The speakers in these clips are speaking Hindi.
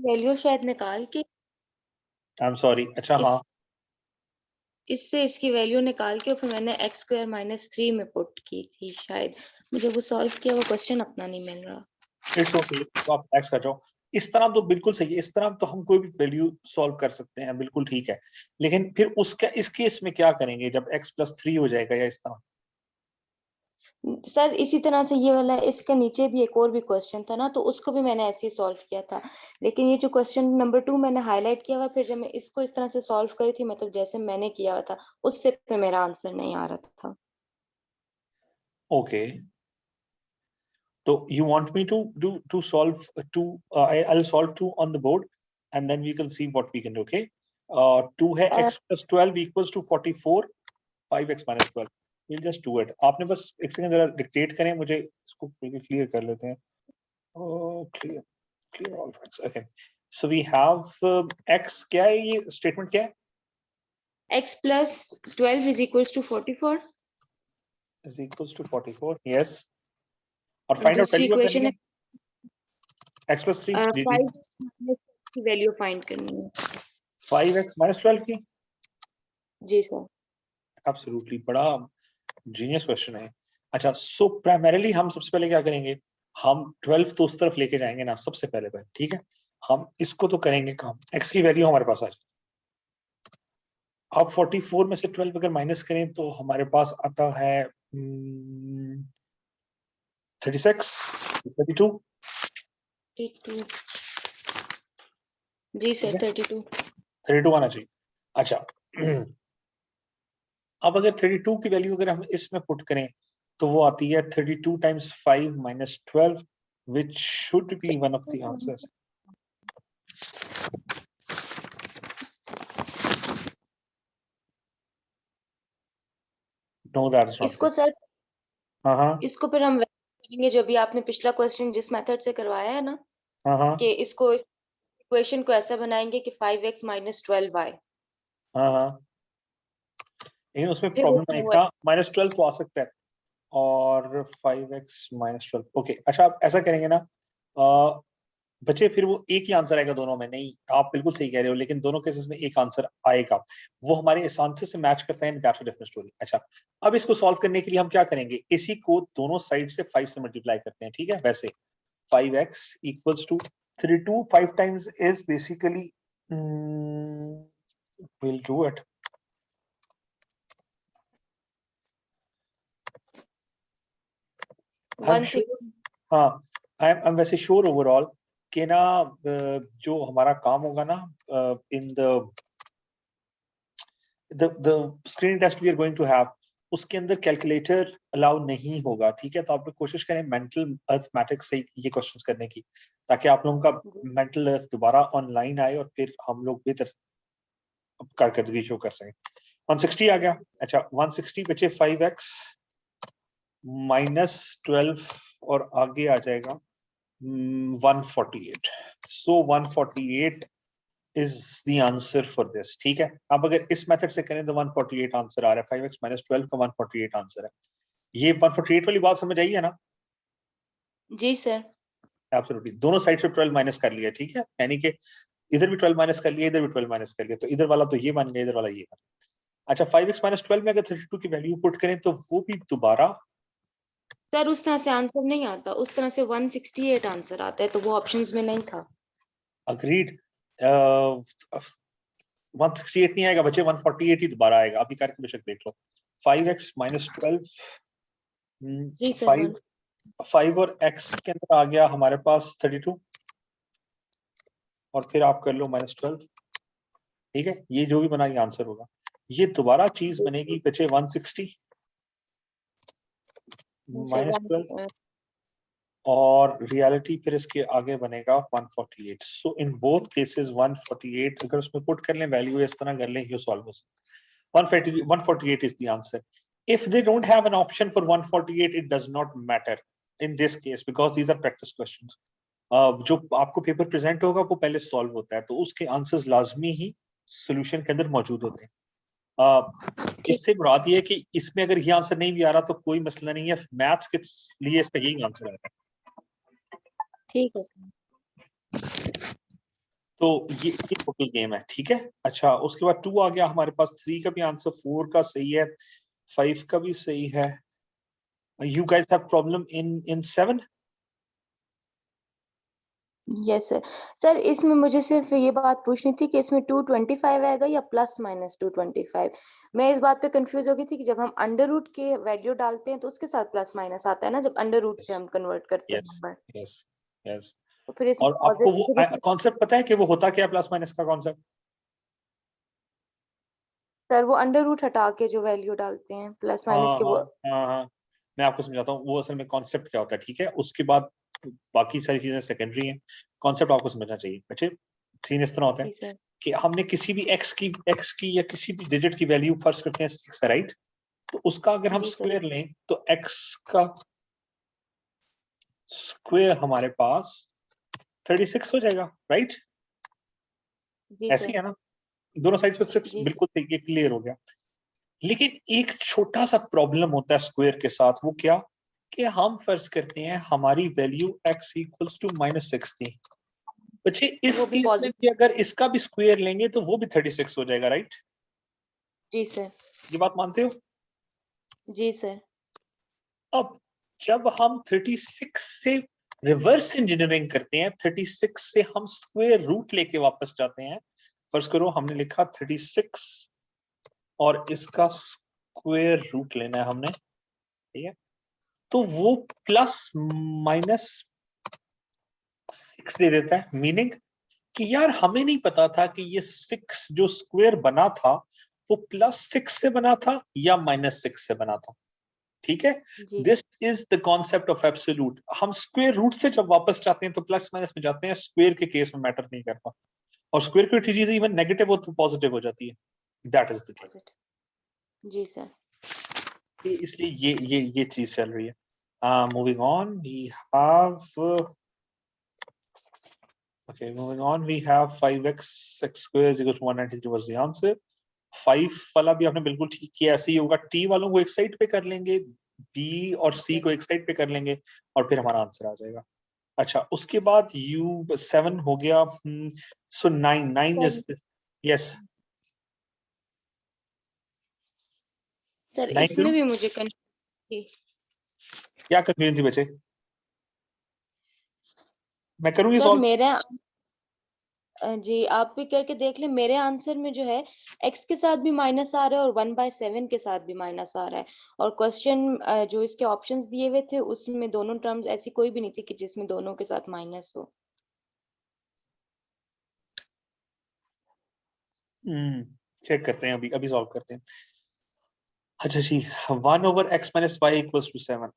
वैल्यू शायद निकाल के आई एम सॉरी, अच्छा हाँ, इससे इसकी वैल्यू निकाल के फिर मैंने x स्क्वायर माइनस 3 में पुट की थी शायद। मुझे वो सॉल्व किया हुआ क्वेश्चन अपना नहीं मिल रहा। इट्स ओके, तो आप एक्स कर जाओ। इस तरह तो बिल्कुल सही है, इस तरह तो हम कोई भी वैल्यू सॉल्व कर सकते हैं, बिल्कुल ठीक है। लेकिन फिर उसका इस केस में क्या करेंगे जब x+3 हो जाएगा या इस तरह? सर इसी तरह से ये वाला इसके नीचे भी एक और भी क्वेश्चन था ना, तो उसको भी मैंने ऐसे ही सॉल्व किया था। लेकिन ये जो क्वेश्चन नंबर 2 मैंने हाईलाइट किया हुआ, फिर जब मैं इसको इस तरह से सॉल्व करी थी, मतलब जैसे मैंने किया हुआ था, उससे पे मेरा आंसर नहीं आ रहा था। ओके, तो you want me to solve two? I'll solve two on the board, and then we can see what we can do. Okay, 2 है x+12 equals to 44, 5x minus 12. We'll just do it. आपने बस एक सेकंड जरा डिक्टेट करें, मुझे इसको क्लियर कर लेते हैं। clear all facts. Okay, so we have x, क्या है ये स्टेटमेंट, क्या है? x+12 is equals to 44। is equals to 44, yes, और फाइंड आउट दूसरी वैल्यू क्या करनी इक्वेशन है? है x+3, जी जी, 5 की वैल्यू फाइंड करनी है। 5x minus 12 की। जी सर। एब्सोल्युटली, बड़ा जीनियस क्वेश्चन है। अच्छा, सो प्राइमरीली हम सबसे पहले क्या करेंगे, हम 12 तो उस तरफ लेके जाएंगे ना सबसे पहले, ठीक है। हम इसको तो करेंगे काम, x की वैल्यू हमारे पास आ जाए। अब 44 में से 12 अगर माइनस करें तो हमारे पास आता है 36, 32। 32। जी सर 32। 32 आना चाहिए। अच्छा, अब अगर 32 की वैल्यू अगर हम इसमें पुट करें तो वो आती है 32 times 5 minus 12, which should be one of the answers. No, that is not इसको correct. सर हाँ, इसको फिर हम करेंगे जो भी आपने पिछला क्वेश्चन जिस मेथड से करवाया है ना, हाँ, कि इसको इक्वेशन को ऐसा बनाएंगे कि 5x माइनस 12y। हाँ, लेकिन उसमें फिर वो प्रॉब्लम एक था, -12 तो आ सकता है और 5x माइनस 12। ओके, अच्छा आप ऐसा करेंगे ना, बच्चे फिर वो एक ही आंसर आएगा दोनों में? नहीं, आप बिल्कुल सही कह रहे हो, लेकिन दोनों केसेस में एक आंसर आएगा, वो हमारे इस आंसर से मैच करता है, दैट्स अ डिफरेंट स्टोरी। अच्छा, अब इसको सॉल्व करने के लिए हम क्या करेंगे, इसी को दोनों साइड से 5 से मल्टीप्लाई करते हैं, ठीक है। वैसे 5x equals to 32, 5 times is basically, we'll do it. हाँ, I'm वैसे श्योर ओवरऑल कि ना जो हमारा काम होगा ना in the screen test we are going to have, उसके अंदर कैलकुलेटर अलाउ नहीं होगा, ठीक है। तो आप लोग कोशिश करें मेंटल अर्थमेटिक्स से ये क्वेश्चंस करने की, ताकि आप लोगों का मेंटल अर्थ दोबारा ऑनलाइन आए और फिर हम लोग बेहतर कारकर्दगी शो कर सकें। 160 आ गया। अच्छा, 160 बचे 5x माइनस 12 और आगे आ जाएगा 148। सो 148 is the answer for this, ठीक है। अब अगर इस मेथड से करें तो 148 आंसर आ रहा है, 5x minus 12 का 148 आंसर है। ये 148 वाली बात समझ आई है ना? जी सर। एब्सोल्युटली, दोनों साइड से 12 माइनस कर लिया, ठीक है, यानी कि इधर भी 12 माइनस कर लिया, इधर भी 12 माइनस कर लिया, तो इधर वाला तो ये बन गया, इधर वाला ये बन गया। अच्छा, 5x minus 12 में अगर 32 की वैल्यू पुट करें तो वो भी दोबारा सर उस तरह से आंसर नहीं आता, उस तरह से 168 आंसर आता है, तो वो ऑप्शंस में नहीं था। अग्रीड, 168 नहीं आएगा बच्चे, 148 ही दोबारा आएगा, अभी करके बेशक देख लो। 5x minus 12, जी सर। 5 और x के अंदर आ गया हमारे पास 32, और फिर आप कर लो -12, ठीक है। ये जो भी बना ये आंसर होगा। ये दोबारा चीज बनेगी बच्चे 160 -12, और रियलिटी फिर इसके आगे बनेगा 148। सो इन बोथ केसेस 148 अगर उसमें पुट कर लें वैल्यू, इस तरह कर लें, ये सॉल्व हो सकता है। 148 is the answer. If they don't have an option for 148, it does not matter in this case because these are practice questions. जो आपको पेपर प्रेजेंट होगा वो पहले सॉल्व होता है, तो उसके आंसर्स लाजमी ही सॉल्यूशन के अंदर मौजूद होते हैं। इससे मुराद ये है कि इसमें अगर ये आंसर नहीं भी आ रहा तो कोई मसला नहीं है, मैथ्स के लिए इसका यही आंसर आएगा। ठीक है सर। तो ये टोटल गेम है, ठीक है। अच्छा, उसके बाद 2 आ गया हमारे पास, 3 का भी आंसर, 4 का सही है, 5 का भी सही है। You guys have problem in 7? Yes sir. Sir इसमें मुझे सिर्फ ये बात पूछनी थी कि इसमें 225 आएगा या प्लस माइनस 225। मैं इस बात पे कंफ्यूज हो गई थी कि जब हम अंडर रूट के वैल्यू डालते हैं तो उसके साथ प्लस माइनस आता है ना, जब अंडर रूट से हम कन्वर्ट करते हैं यस नंबर। Yes yes. तो फिर इसमें और आपको वो फिर इसमें कॉन्सेप्ट पता है कि वो होता क्या है प्लस माइनस का कॉन्सेप्ट? सर वो अंडर रूट हटा के जो वैल्यू डालते हैं प्लस माइनस हाँ के हाँ वो। हाँ हाँ, मैं आपको समझाता हूँ वो असल में कॉन्सेप्ट क्या होता है, ठीक है। उसके बाद बाकी सारी चीजें सेकेंडरी हैं, कॉन्सेप्ट आपको समझना चाहिए। बच्चे सीन इस तरह होता है जी सर। कि हमने किसी भी x की या किसी भी डिजिट की वैल्यू फर्ज करते हैं 6 है, राइट। तो उसका अगर हम जी सर। स्क्वायर लें तो x का स्क्वायर हमारे पास 36 हो जाएगा, राइट। जी ऐसे सर। ही है ना, दोनों साइड पे 6 जी सर। बिल्कुल सही, क्लियर हो गया। लेकिन एक छोटा सा प्रॉब्लम होता है स्क्वायर के साथ, वो क्या कि हम फर्ज करते हैं हमारी वैल्यू x इक्वल्स टू -6 थी। बच्चे इस वो भी केस में भी पॉजिटिव। अगर इसका भी स्क्वायर लेंगे तो वो भी 36 हो जाएगा, राइट। जी सर। ये बात मानते हो? जी सर। अब जब हम 36 से रिवर्स इंजीनियरिंग करते हैं, 36 से हम स्क्वायर रूट लेके वापस जाते हैं। फर्ज करो हमने लिखा 36 और इसका स्क्वायर रूट लेना है हमने, ठीक है। तो वो प्लस माइनस 6 दे देता है, मीनिंग कि यार हमें नहीं पता था कि ये 6 जो स्क्वायर बना था वो +6 से बना था या -6 से बना था, ठीक है। जी this is the concept of absolute. हम स्क्वायर रूट से जब वापस जाते हैं तो प्लस माइनस में जाते हैं, स्क्वायर के केस में मैटर नहीं करता। और स्क्वायर की चीज इवन नेगेटिव हो तो पॉजिटिव हो जाती है। That is the thing. Positive. जी सर। इसलिए ये चीज चल रही है। Moving on we have, okay, moving on, we have 5x square is equal to 193 was the answer. 5 वाला भी आपने बिल्कुल ठीक किया, ऐसे ही होगा। t वालों को एक साइड पे कर लेंगे, b और c को एक साइड पे कर लेंगे और फिर हमारा आंसर आ जाएगा। अच्छा, उसके बाद u 7 हो गया। सो 9 सर। इज, यस, सर 9 इसमें करूं? भी मुझे कंफ्यूज थी। क्या कंफ्यूजन थी बच्चे? मैं करूं ये सर सॉल्व? मेरे जी आप भी करके देख लें। मेरे आंसर में जो है x के साथ भी माइनस आ रहा है और 1/7 के साथ भी माइनस आ रहा है। और क्वेश्चन जो इसके ऑप्शंस दिए हुए थे उसमें दोनों टर्म्स ऐसी कोई भी नहीं थी कि जिसमें दोनों के साथ माइनस हो। चेक करते हैं, अभी अभी सॉल्व करते हैं। अच्छा जी, 1/x - y equals to 7।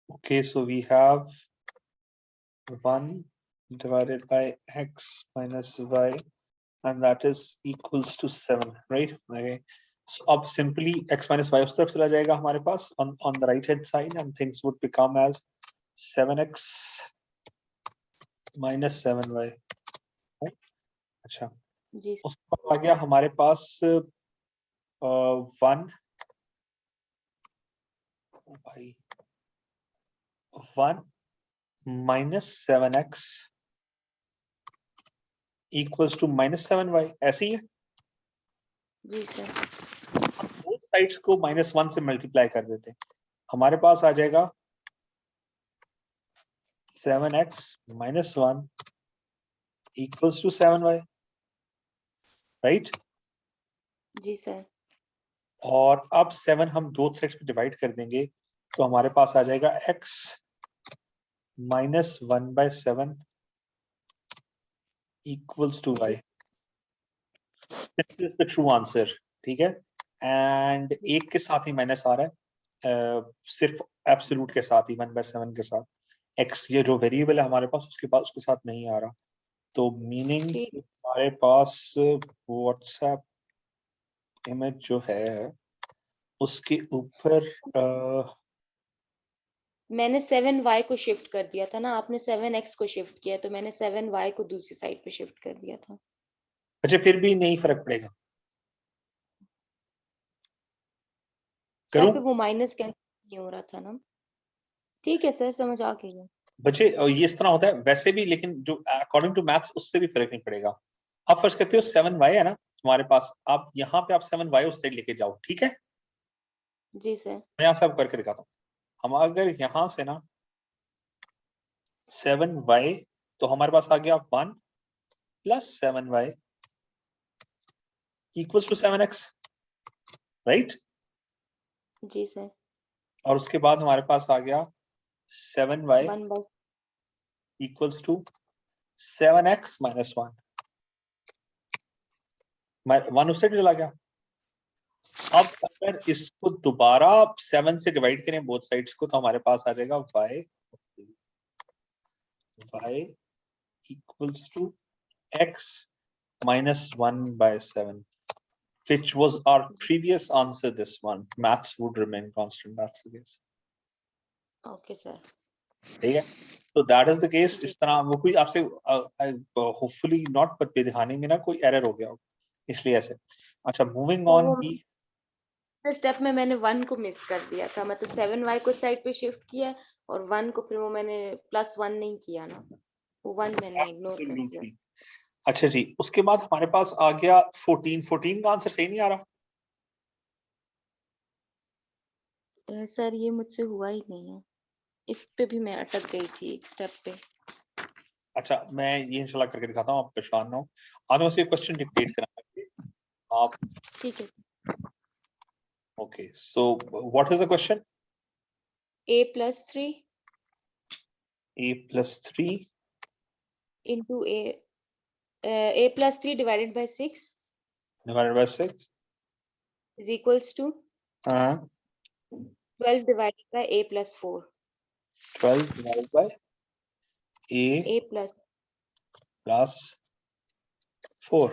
Okay, so we have 1 divided by x minus y, and that is equals to 7, right? Okay. So अब simply x minus y उस तरफ चला जाएगा हमारे पास on the right hand side, and things would become as 7x minus 7y, right? अच्छा, जी उसके बाद आ गया हमारे पास 1 by 1 minus 7x equals to -7y, ऐसे ही है। जी सर। हम बोथ साइड्स को -1 से मल्टीप्लाई कर देते हैं, हमारे पास आ जाएगा 7x minus 1 equals to 7y, right. जी सर। और अब 7 हम दो साइड्स पे डिवाइड कर देंगे तो हमारे पास आ जाएगा x -1/7 equals to y. Ji This is the true answer, ठीक है। एंड एक के साथ ही माइनस आ रहा है, सिर्फ एब्सोल्यूट के साथ ही 1/7 के साथ। x ये जो वेरिएबल है हमारे पास उसके साथ नहीं आ रहा। तो मीनिंग ठीक। हमारे पास व्हाट्सएप इमेज जो है उसके ऊपर मैंने 7y को शिफ्ट कर दिया था ना, आपने 7x को शिफ्ट किया तो मैंने 7y को दूसरी साइड पे शिफ्ट कर दिया था। अच्छा, फिर भी नहीं फर्क पड़ेगा, सर करूं? पे वो माइनस कैंसिल नहीं हो रहा था ना। ठीक है सर, समझ आ गई है। बच्चे ये इस तरह होता है वैसे भी, लेकिन जो अकॉर्डिंग टू मैथ्स उससे भी फर्क नहीं पड़ेगा। आप फर्स्ट कहते हो 7y है ना तुम्हारे पास, आप यहाँ पे आप 7y उस साइड लेके जाओ, ठीक है। जी सर। मैं यहाँ से आप करके दिखाता हूँ। हम अगर यहाँ से ना 7y, तो हमारे पास आ गया 1 plus 7y equals to 7x, right. जी सर। और उसके बाद हमारे पास आ गया 7y 1/, equals to 7x minus 1, 1 उस साइड चला गया। अब अगर इसको दोबारा 7 से डिवाइड करें बोथ साइड्स को, तो हमारे पास आ जाएगा y equals to x minus 1 by 7, which was our previous answer. This one, maths would remain constant. That's the case. Okay sir. ठीक है, तो दैट इज द केस। जी इस तरह वो कोई आपसे होपफुली नॉट, बट बेध्यानी में ना कोई एरर हो गया हो, इसलिए ऐसे। अच्छा, मूविंग सर, ऑन वो की स्टेप में मैंने 1 को मिस कर दिया था, मतलब 7y को साइड पे शिफ्ट किया और 1 को फिर वो मैंने +1 नहीं किया ना, वो 1 मैंने इग्नोर कर दिया। अच्छा जी, उसके बाद हमारे पास आ गया 14 का आंसर सही नहीं आ रहा। सर ये मुझसे हुआ ही नहीं है, इस पे भी मैं अटक गई थी एक स्टेप पे। अच्छा, मैं ये इंशाल्लाह करके दिखाता हूँ, आप परेशान ना हो। आप मुझे क्वेश्चन डिक्टेट कराना आप। ठीक है। Okay, so what is the question? a+3 a+3 into a+3 divided by 6 divided by 6 is equals to 12 divided by a+4. 12 divided by a a plus plus 4।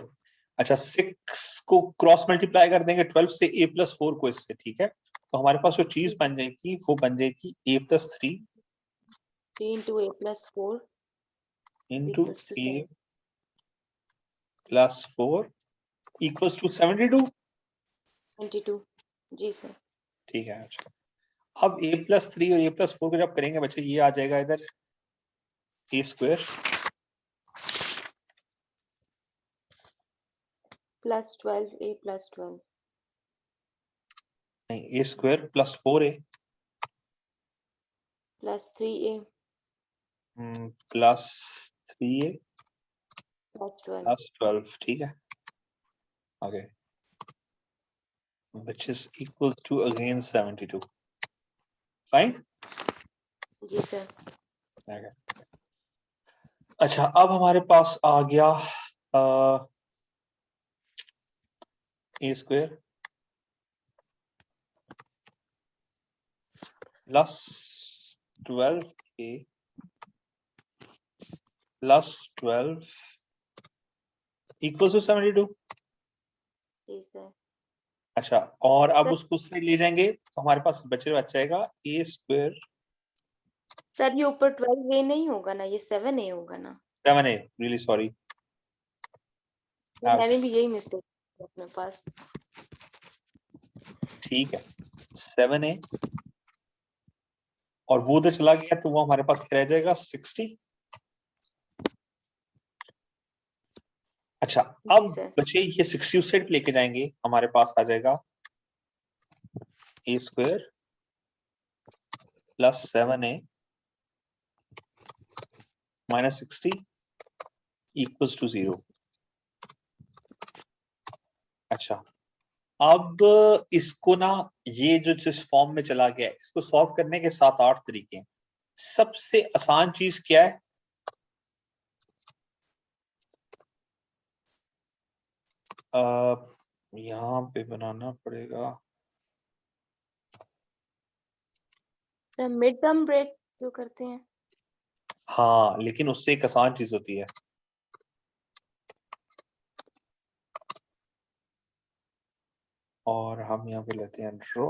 अच्छा, 6 को क्रॉस मल्टीप्लाई कर देंगे 12 से a+4 को इससे, ठीक है। तो हमारे पास जो चीज बन जाएगी वो बन जाएगी a+3 3 into a+4 is into equals to a 7. plus 4 equals to 72। 22। जी सर। ठीक है। अच्छा, अब a+3 और a+4 को जब करेंगे बच्चे, ये आ जाएगा इधर a स्क्वायर +12 a +12 नहीं, a square plus 4a +3a plus 3a +12। Plus 12, ठीक है। Okay, which is equal to again 72। Fine. जी सर। Okay. अच्छा, अब हमारे पास आ गया a square plus 12a plus 12 equal to 72। जी सर। अच्छा, और अब सर उसको साइड ले जाएंगे तो हमारे पास बच जाएगा a स्क्वायर सर ये ऊपर 12a नहीं होगा ना, ये 7a होगा ना। 7a, really sorry. तो मैंने भी यही मिस्टेक की अपने पास। ठीक है, 7a और वो उधर चला गया तो वो हमारे पास रह जाएगा 60। अच्छा, जी अब सर। बचे ये 60 उस साइड लेके जाएंगे, हमारे पास आ जाएगा a square plus 7a minus 60 equals to 0। अच्छा, अब इसको ना, ये जो जिस फॉर्म में चला गया है, इसको सॉल्व करने के 7-8 तरीके हैं। सबसे आसान चीज क्या है? यहाँ पे बनाना पड़ेगा। सर मिड टर्म ब्रेक जो करते हैं। हाँ, लेकिन उससे एक आसान चीज होती है। और हम यहाँ पे लेते हैं ड्रॉ।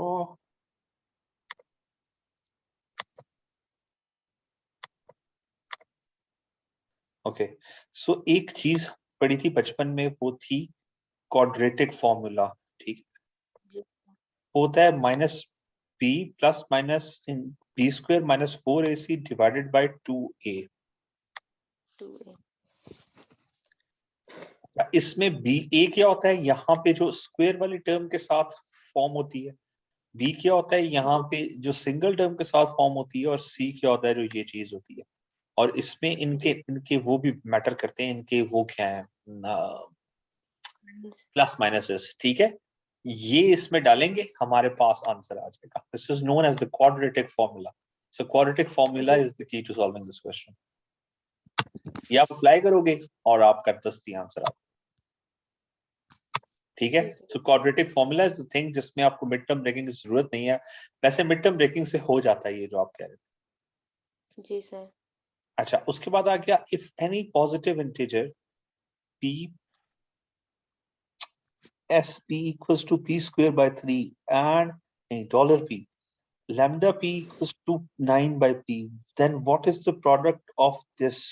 ओके, सो एक चीज पढ़ी थी बचपन में, वो थी क्वाड्रेटिक फॉर्मूला, ठीक है। जी। होता है minus B plus minus b square minus 4ac divided by 2a. 2a इसमें ba क्या होता है, यहाँ पे जो स्क्वायर वाली टर्म के साथ फॉर्म होती है, b क्या होता है यहाँ पे जो सिंगल टर्म के साथ फॉर्म होती है, और c क्या होता है जो ये चीज होती है। और इसमें इनके वो भी मैटर करते हैं, इनके वो क्या है प्लस माइनसेस, ठीक है। ये इसमें डालेंगे, हमारे पास आंसर आ जाएगा। This is known as the quadratic formula. So quadratic formula is the key to solving this question. ये आप अप्लाई करोगे और आपका 10 आंसर आ, ठीक है। सो quadratic formula is the thing जिसमें आपको मिड टर्म ब्रेकिंग की जरूरत नहीं है। वैसे मिड टर्म ब्रेकिंग से हो जाता है ये जो आप कह रहे थे। जी सर। अच्छा, उसके बाद आ गया if any positive integer p s p equals to p square by 3 and $p lambda p equals to 9 by p, then what is the product of this?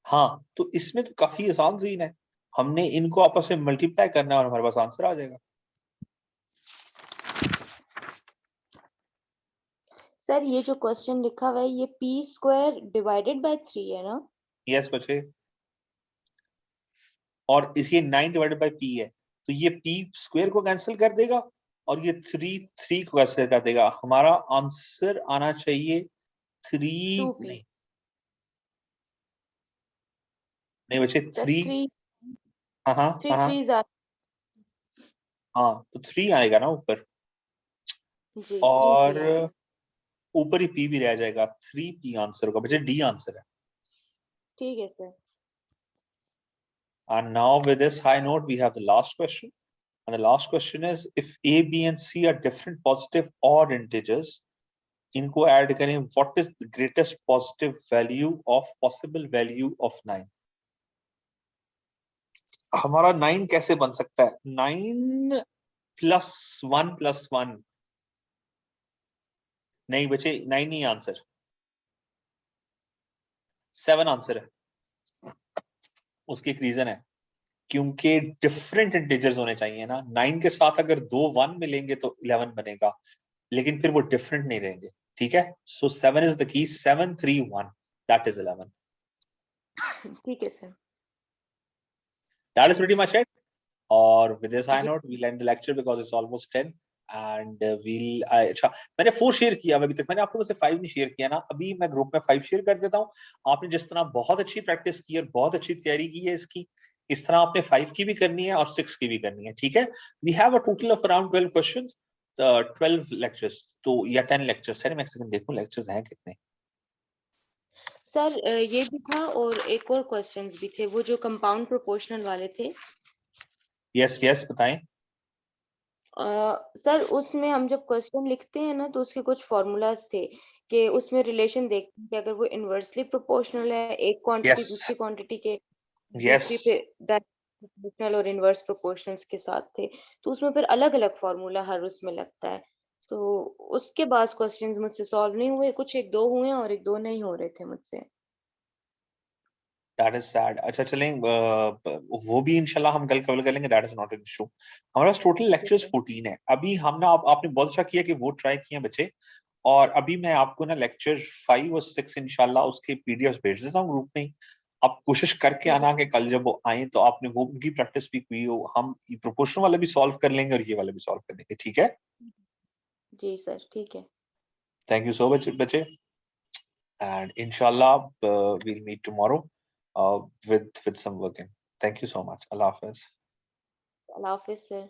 हाँ, तो इसमें तो काफी आसान सीन है, हमने इनको आपस में मल्टीप्लाई करना है और हमारे पास आंसर आ जाएगा। सर ये जो क्वेश्चन लिखा हुआ है ये p स्क्वायर डिवाइडेड बाय 3 है ना? यस बच्चे, और इसे 9 डिवाइडेड बाय p है, तो ये p स्क्वायर को कैंसिल कर देगा और ये 3 को कैंसिल कर देगा। हमारा आंसर आना चाहिए 3 2p नहीं बच्चे, 3। 3 हाँ हाँ 3 हाँ 3 हाँ, तो 3 आएगा ना ऊपर, जी 3p और आएगा। ऊपर ही p भी रह जाएगा। 3p आंसर होगा बच्चे, डी आंसर है। ठीक है sir. And now with this high note, we have the last question. And the last question is, if A, B, and C are different positive odd integers, इनको add करें, what is the greatest positive value of possible value of 9? हमारा 9 कैसे बन सकता है? 9 plus 1 नहीं बचे, 9 नहीं आंसर, 7 आंसर है। उसकी एक रीजन है, क्योंकि डिफरेंट इंटीजर्स होने चाहिए ना। 9 के साथ अगर 2 1 मिलेंगे तो 11 बनेगा, लेकिन फिर वो डिफरेंट नहीं रहेंगे, ठीक है। सो 7 इज द की, 7 3 1, दैट इज 11। ठीक है sir. That is pretty much it. और विद दिस आई जी note we'll end the lecture because it's almost 10 and we'll अच्छा, मैंने 4 शेयर किया अभी तक, मैंने आप लोगों से 5 नहीं शेयर किया ना। अभी मैं ग्रुप में 5 शेयर कर देता हूं। आपने जिस तरह बहुत अच्छी प्रैक्टिस की और बहुत अच्छी तैयारी की है इसकी, इस तरह आपने 5 की भी करनी है और 6 की भी करनी है, ठीक है। We have a total of around 12 questions, 12 lectures तो, या 10 लेक्चर्स है। मैं एक सेकंड देखूं लेक्चर्स हैं कितने। सर ये भी था और एक और क्वेश्चंस भी थे, वो जो कंपाउंड प्रोपोर्शनल वाले थे। यस यस बताएं। सर उसमें हम जब क्वेश्चन लिखते हैं ना तो उसके कुछ फॉर्मूलाज थे कि उसमें रिलेशन देखते हैं कि अगर वो इनवर्सली प्रोपोर्शनल है एक क्वांटिटी यस दूसरी क्वांटिटी के, यस दूसरी पे प्रोपोर्शनल और इनवर्स प्रोपोर्शनल्स के साथ थे, तो उसमें फिर अलग अलग फॉर्मूला हर उसमें लगता है। तो उसके बाद क्वेश्चंस मुझसे सॉल्व नहीं हुए, कुछ एक दो हुए और एक दो नहीं हो रहे थे मुझसे। That is sad. अच्छा चलें, वो भी इंशाल्लाह हम कल कवर कर लेंगे, that is not an issue. हमारा टोटल लेक्चर्स 14 है। अभी हम ना, आपने बहुत अच्छा किया कि वो ट्राई किए बच्चे, और अभी मैं आपको ना लेक्चर 5 और 6 इंशाल्लाह उसके पीडीएफ भेज देता हूँ ग्रुप में ही। आप कोशिश करके ठीक आना कि कल जब वो आए तो आपने वो उनकी प्रैक्टिस भी हुई हो। हम प्रोपोर्शनल वाला भी सॉल्व कर लेंगे और ये वाला भी सॉल्व कर लेंगे, ठीक है। है जी सर, ठीक है। थैंक यू सो मच बच्चे, and inshallah we'll meet tomorrow with some working. Thank you so much. Allah Hafiz. Allah Hafiz sir.